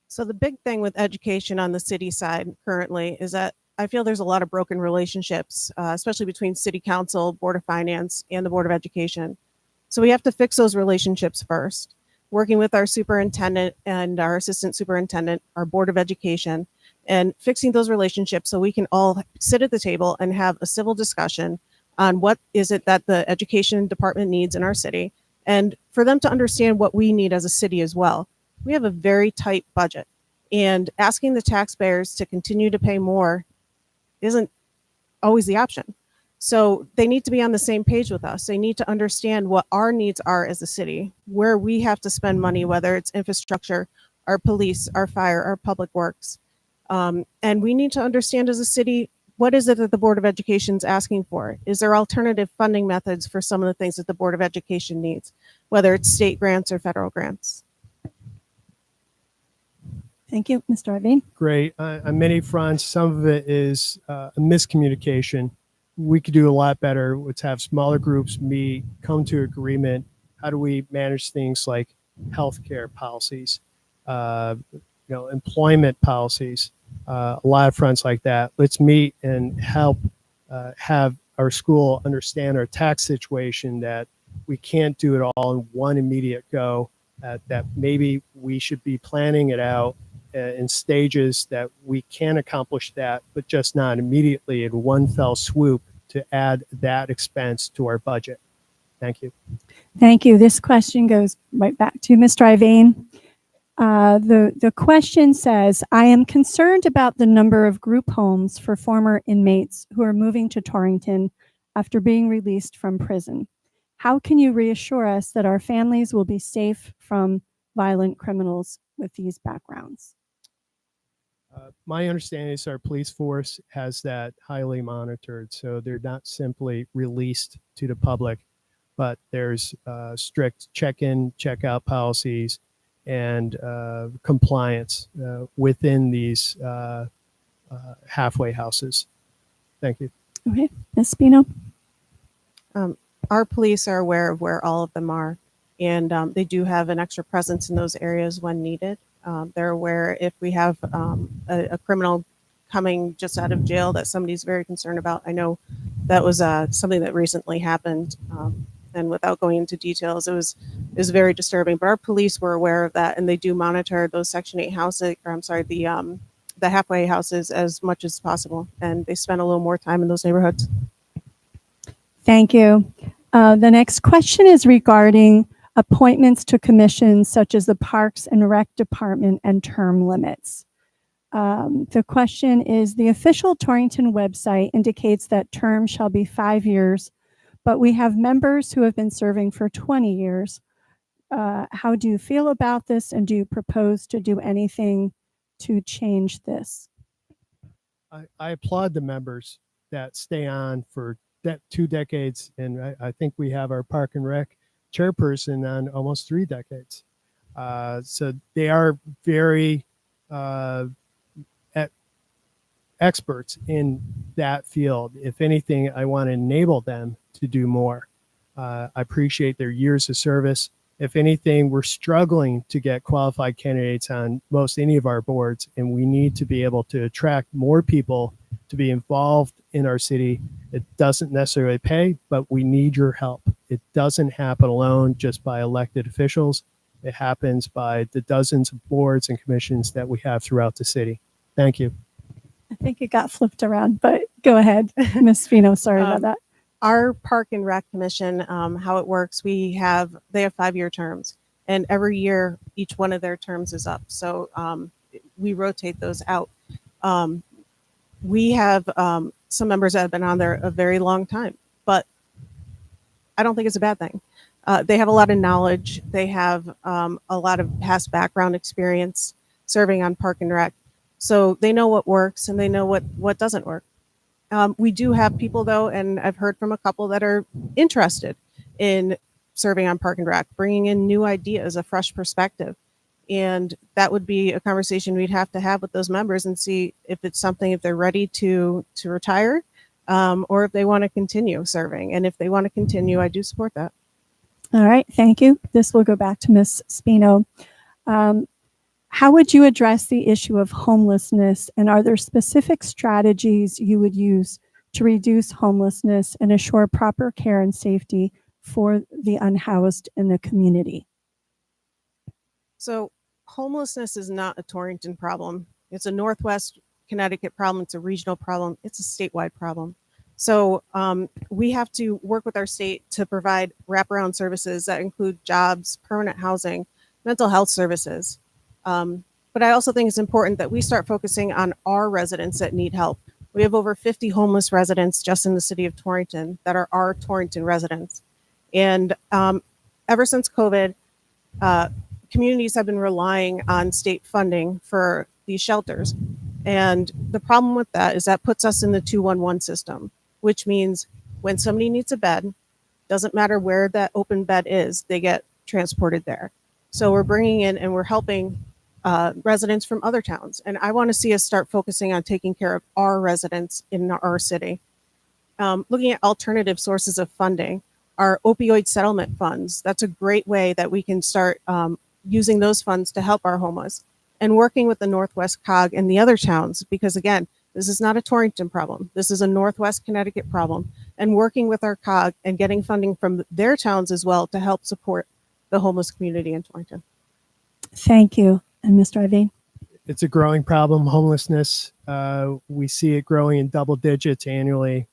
So the big thing with education on the city side currently is that I feel there's a lot of broken relationships, especially between city council, board of finance, and the board of education. So we have to fix those relationships first, working with our superintendent and our assistant superintendent, our board of education, and fixing those relationships so we can all sit at the table and have a civil discussion on what is it that the education department needs in our city, and for them to understand what we need as a city as well. We have a very tight budget, and asking the taxpayers to continue to pay more isn't always the option. So they need to be on the same page with us. They need to understand what our needs are as a city, where we have to spend money, whether it's infrastructure, our police, our fire, our public works. And we need to understand as a city, what is it that the Board of Education is asking for? Is there alternative funding methods for some of the things that the Board of Education needs, whether it's state grants or federal grants? Thank you, Mr. Ivain. Great. On many fronts, some of it is a miscommunication. We could do a lot better. Let's have smaller groups meet, come to agreement. How do we manage things like healthcare policies, employment policies, a lot of fronts like that. Let's meet and help have our school understand our tax situation, that we can't do it all in one immediate go, that maybe we should be planning it out in stages, that we can accomplish that, but just not immediately in one fell swoop to add that expense to our budget. Thank you. Thank you. This question goes right back to Mr. Ivain. The question says, I am concerned about the number of group homes for former inmates who are moving to Torrington after being released from prison. How can you reassure us that our families will be safe from violent criminals with these backgrounds? My understanding is our police force has that highly monitored, so they're not simply released to the public, but there's strict check-in, check-out policies and compliance within these halfway houses. Thank you. Okay, Ms. Spino. Our police are aware of where all of them are, and they do have an extra presence in those areas when needed. They're aware if we have a criminal coming just out of jail that somebody's very concerned about. I know that was something that recently happened, and without going into details, it was very disturbing. But our police were aware of that, and they do monitor those Section 8 houses, or I'm sorry, the halfway houses as much as possible, and they spend a little more time in those neighborhoods. Thank you. The next question is regarding appointments to commissions such as the Parks and Rec Department and term limits. The question is, the official Torrington website indicates that term shall be 5 years, but we have members who have been serving for 20 years. How do you feel about this, and do you propose to do anything to change this? I applaud the members that stay on for 2 decades, and I think we have our Park and Rec chairperson on almost 3 decades. So they are very experts in that field. If anything, I want to enable them to do more. I appreciate their years of service. If anything, we're struggling to get qualified candidates on most any of our boards, and we need to be able to attract more people to be involved in our city. It doesn't necessarily pay, but we need your help. It doesn't happen alone just by elected officials. It happens by the dozens of boards and commissions that we have throughout the city. Thank you. I think it got flipped around, but Go ahead, Ms. Spino. Sorry about Um, that. Our Park and Rec Commission, how it works, they have 5-year terms, and every year each one of their terms is up. So we rotate those out. We have some members that have been on there a very long time, but I don't think it's a bad thing. They have a lot of knowledge. They have a lot of past background experience serving on Park and Rec. So they know what works and they know what doesn't work. We do have people though, and I've heard from a couple that are interested in serving on Park and Rec, bringing in new ideas, a fresh perspective. And that would be a conversation we'd have to have with those members and see if it's something, if they're ready to retire, or if they want to continue serving. And if they want to continue, I do support that. All right, thank you. This will go back to Ms. Spino. How would you address the issue of homelessness, and are there specific strategies you would use to reduce homelessness and assure proper care and safety for the unhoused in the community? So homelessness is not a Torrington problem. It's a Northwest Connecticut problem. It's a regional problem. It's a statewide problem. So we have to work with our state to provide wraparound services that include jobs, permanent housing, mental health services. But I also think it's important that we start focusing on our residents that need help. We have over 50 homeless residents just in the city of Torrington that are our Torrington residents. And ever since COVID, communities have been relying on state funding for these shelters. And the problem with that is that puts us in the 211 system, which means when somebody needs a bed, doesn't matter where that open bed is, they get transported there. So we're bringing in and we're helping residents from other towns. And I want to see us start focusing on taking care of our residents in our city. Looking at alternative sources of funding, our opioid settlement funds, that's a great way that we can start using those funds to help our homeless, and working with the Northwest COG and the other towns, because again, this is not a Torrington problem. This is a Northwest Connecticut problem, and working with our COG and getting funding from their towns as well to help support the homeless community in Torrington. Thank you. And Mr. Ivain? It's a growing problem, homelessness. We see it growing in double digits annually.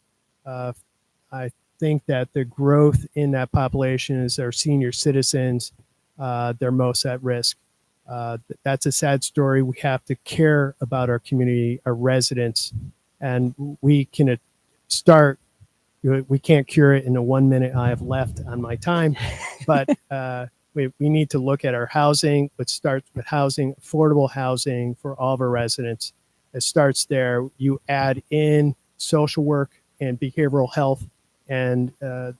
I think that the growth in that population is our senior citizens. They're most at risk. That's a sad story. We have to care about our community, our residents, and we can start. We can't cure it in the 1 minute I have left on my time, but we need to look at our housing. It starts with housing, affordable housing for all of our residents. It starts there. You add in social work and behavioral health, and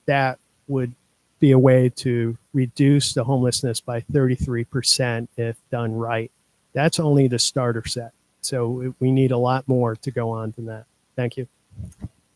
that would be a way to reduce the homelessness by 33% if done right. That's only the starter set. So we need a lot more to go on than that. Thank you.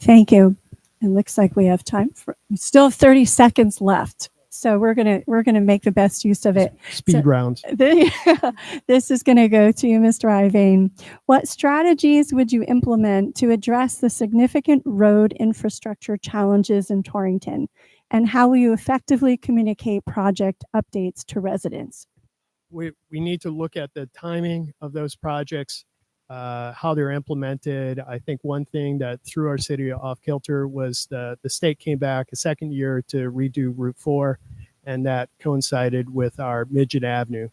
Thank you. It looks like we have time we still have 30 seconds left. So we're gonna make the best use of it. Speed rounds. This is going to go to you, Mr. Ivain. What strategies would you implement to address the significant road infrastructure challenges in Torrington? And how will you effectively communicate project updates to residents? We need to look at the timing of those projects, how they're implemented. I think one thing that threw our city off kilter was the state came back a second year to redo Route 4, and that coincided with our Midget Avenue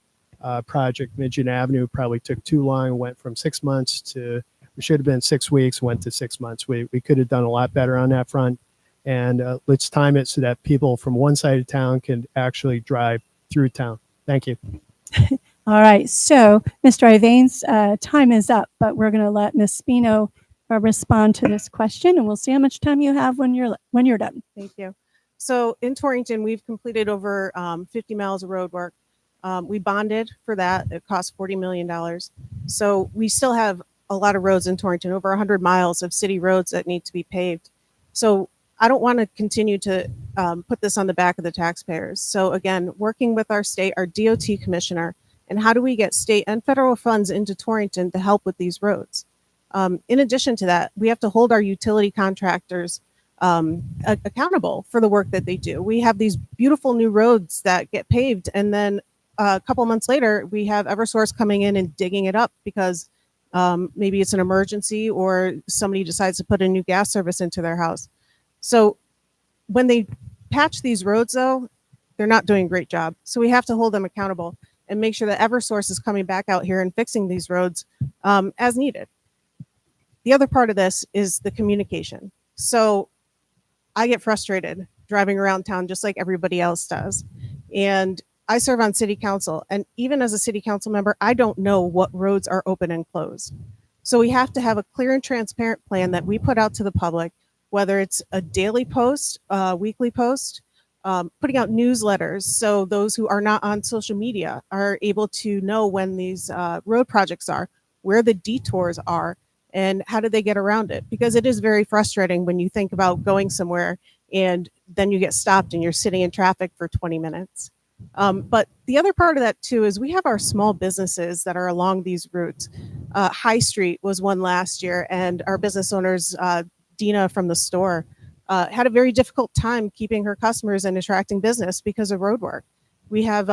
project. Midget Avenue probably took too long, went from 6 months to, it should have been 6 weeks, went to 6 months. We could have done a lot better on that front. And let's time it so that people from one side of town can actually drive through town. Thank you. All right. So Mr. Ivain's time is up, but we're going to let Ms. Spino respond to this question, and we'll see how much time you have when you're done. Thank you. So in Torrington, we've completed over 50 miles of road work. We bonded for that. It cost $40 million. So we still have a lot of roads in Torrington, over 100 miles of city roads that need to be paved. So I don't want to continue to put this on the back of the taxpayers. So again, working with our state, our DOT commissioner, and how do we get state and federal funds into Torrington to help with these roads? In addition to that, we have to hold our utility contractors accountable for the work that they do. We have these beautiful new roads that get paved, and then a couple months later, we have Eversource coming in and digging it up because Maybe it's an emergency or somebody decides to put a new gas service into their house. So when they patch these roads, though, they're not doing a great job. So we have to hold them accountable and make sure that Eversource is coming back out here and fixing these roads as needed. The other part of this is the communication. So I get frustrated driving around town just like everybody else does. And I serve on city council. And even as a city council member, I don't know what roads are open and closed. So we have to have a clear and transparent plan that we put out to the public, whether it's a daily post, weekly post, putting out newsletters. So those who are not on social media are able to know when these road projects are, where the detours are, and how do they get around it? Because it is very frustrating when you think about going somewhere and then you get stopped and you're sitting in traffic for 20 minutes. But the other part of that too is we have our small businesses that are along these routes. High Street was one last year, and our business owners, Dina from the store, had a very difficult time keeping her customers and attracting business because of road work. We have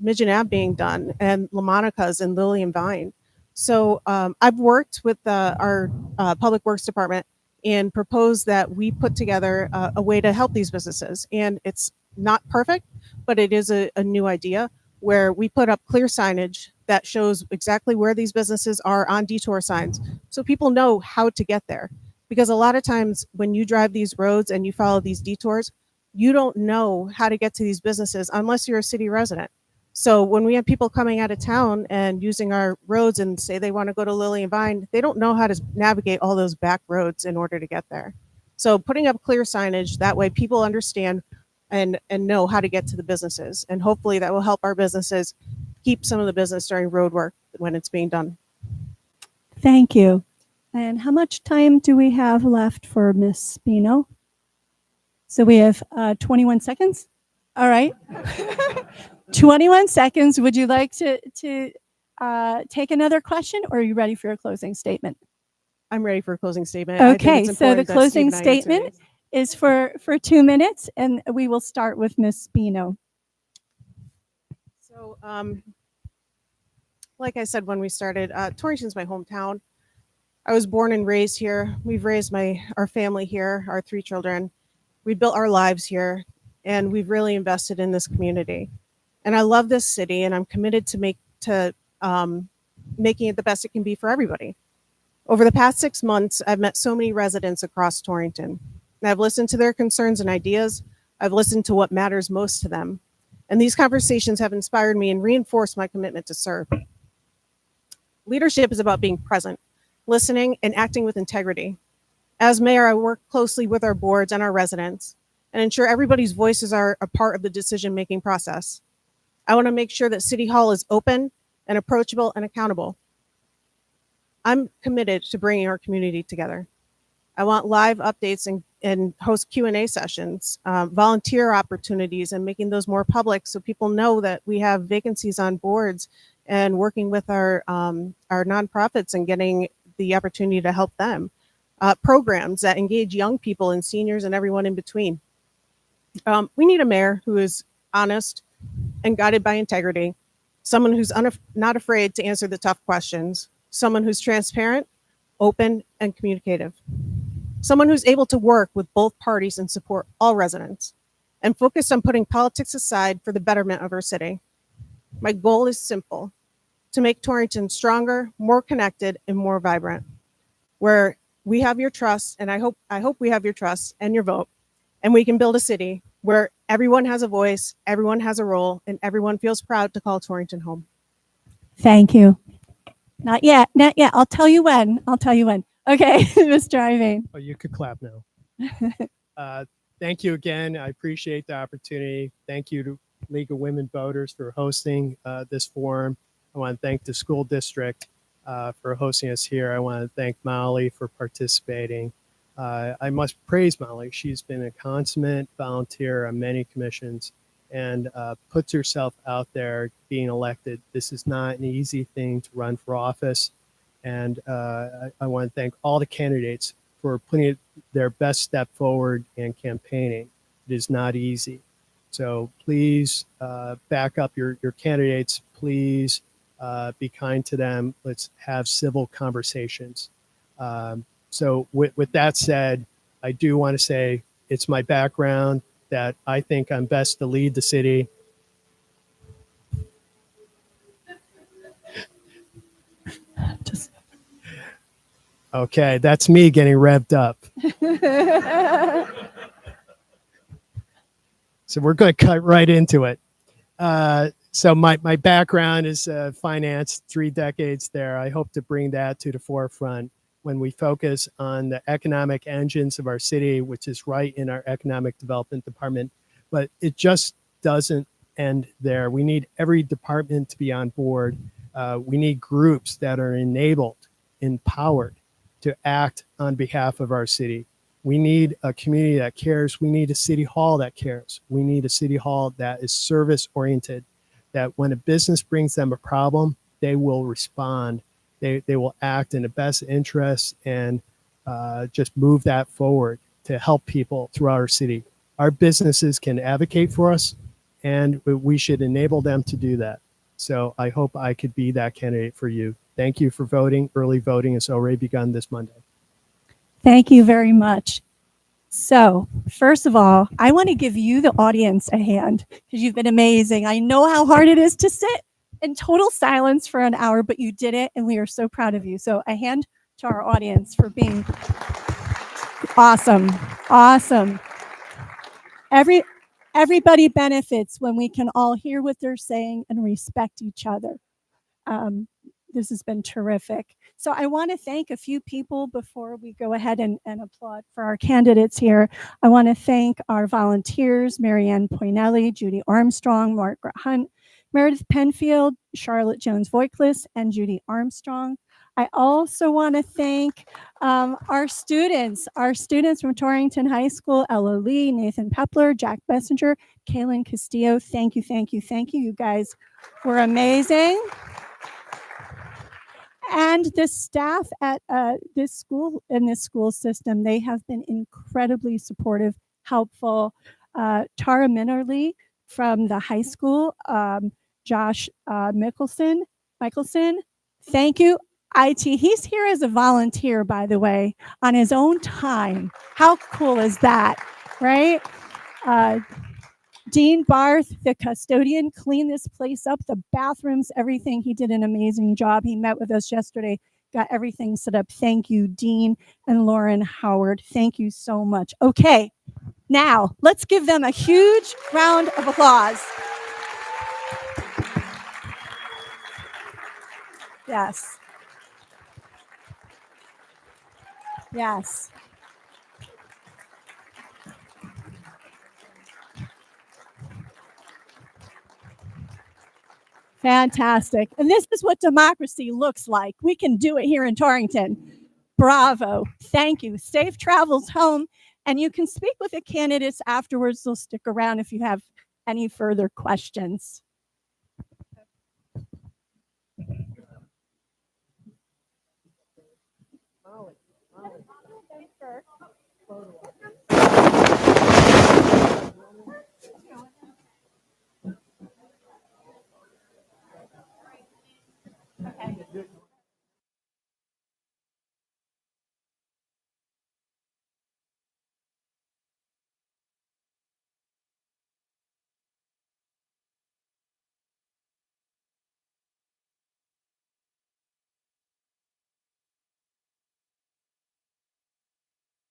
Midget Ave being done, and La Monica's and Lily and Vine. So I've worked with our public works department and proposed that we put together a way to help these businesses. And it's not perfect, but it is a new idea where we put up clear signage that shows exactly where these businesses are on detour signs, so people know how to get there. Because a lot of times when you drive these roads and you follow these detours, you don't know how to get to these businesses unless you're a city resident. So when we have people coming out of town and using our roads and say they want to go to Lily and Vine, they don't know how to navigate all those back roads in order to get there. So putting up clear signage, that way people understand and know how to get to the businesses. And hopefully that will help our businesses keep some of the business during road work when it's being done. Thank you. And how much time do we have left for Miss Spino? So we have 21 seconds. All right. 21 seconds. Would you like to take another question, or are you ready for your closing statement? I'm ready for a closing statement. I think Okay, it's so the important that Steve closing and I answer statement these. is for 2 minutes, and we will start with Miss Spino. So, like I said when we started, Torrington's my hometown. I was born and raised here. We've raised our family here, our 3 children. We built our lives here, and we've really invested in this community. And I love this city, and I'm committed to making it the best it can be for everybody. Over the past 6 months, I've met so many residents across Torrington. And I've listened to their concerns and ideas. I've listened to what matters most to them. And these conversations have inspired me and reinforced my commitment to serve. Leadership is about being present, listening, and acting with integrity. As mayor, I work closely with our boards and our residents and ensure everybody's voices are a part of the decision-making process. I want to make sure that City Hall is open and approachable and accountable. I'm committed to bringing our community together. I want live updates and host Q&A sessions, volunteer opportunities, and making those more public so people know that we have vacancies on boards, and working with our nonprofits and getting the opportunity to help them. Programs that engage young people and seniors and everyone in between. We need a mayor who is honest and guided by integrity, someone who's not afraid to answer the tough questions, someone who's transparent, open, and communicative, someone who's able to work with both parties and support all residents, and focused on putting politics aside for the betterment of our city. My goal is simple: to make Torrington stronger, more connected, and more vibrant, where we have your trust, and I hope we have your trust and your vote, and we can build a city where everyone has a voice, everyone has a role, and everyone feels proud to call Torrington home. Thank you. Not yet. I'll tell you when. Okay, Mr. Ivain. Oh, you could clap now. Thank you again. I appreciate the opportunity. Thank you to League of Women Voters for hosting this forum. I want to thank the school district for hosting us here. I want to thank Molly for participating. I must praise Molly. She's been a consummate volunteer on many commissions and puts herself out there being elected. This is not an easy thing to run for office. And I want to thank all the candidates for putting their best step forward and campaigning. It is not easy. So please back up your candidates. Please Be kind to them. Let's have civil conversations. So with that said, I do want to say it's my background that I think I'm best to lead the city. Just Okay, that's me getting revved up. So we're going to cut right into it. So my background is finance, 3 decades there. I hope to bring that to the forefront when we focus on the economic engines of our city, which is right in our economic development department. But it just doesn't end there. We need every department to be on board. We need groups that are enabled, empowered to act on behalf of our city. We need a community that cares. We need a city hall that cares. We need a city hall that is service oriented, that when a business brings them a problem, they will respond. They will act in the best interest and just move that forward to help people throughout our city. Our businesses can advocate for us, and we should enable them to do that. So I hope I could be that candidate for you. Thank you for voting. Early voting has already begun this Monday. thank you very much. So, first of all, I want to give you, the audience, a hand because you've been amazing. I know how hard it is to sit in total silence for an hour, but you did it, and we are so proud of you. So, a hand to our audience for being awesome. Awesome. Everybody benefits when we can all hear what they're saying and respect each other. This has been terrific. So I want to thank a few people before we go ahead and applaud for our candidates here. I want to thank our volunteers, Marianne Poinelli, Judy Armstrong, Margaret Hunt, Meredith Penfield, Charlotte Jones-Voigtlis, and Judy Armstrong. I also want to thank our students from Torrington High School, Ella Lee, Nathan Pepler, Jack Bessinger, Kaylin Castillo. Thank you, thank you, thank you. You guys were amazing. And the staff at this school, in this school system, they have been incredibly supportive, helpful. Tara Minnerly from the high school, Josh Michelson, thank you. IT, he's here as a volunteer, by the way, on his own time. How cool is that, right? Dean Barth, the custodian, cleaned this place up, the bathrooms, everything. He did an amazing job. He met with us yesterday, got everything set up. Thank you, Dean and Lauren Howard. Thank you so much. Okay, now let's give them a huge round of applause. Yes. Yes. Fantastic. And this is what democracy looks like. We can do it here in Torrington. Bravo. Thank you. Safe travels home. And you can speak with the candidates afterwards. They'll stick around if you have any further questions.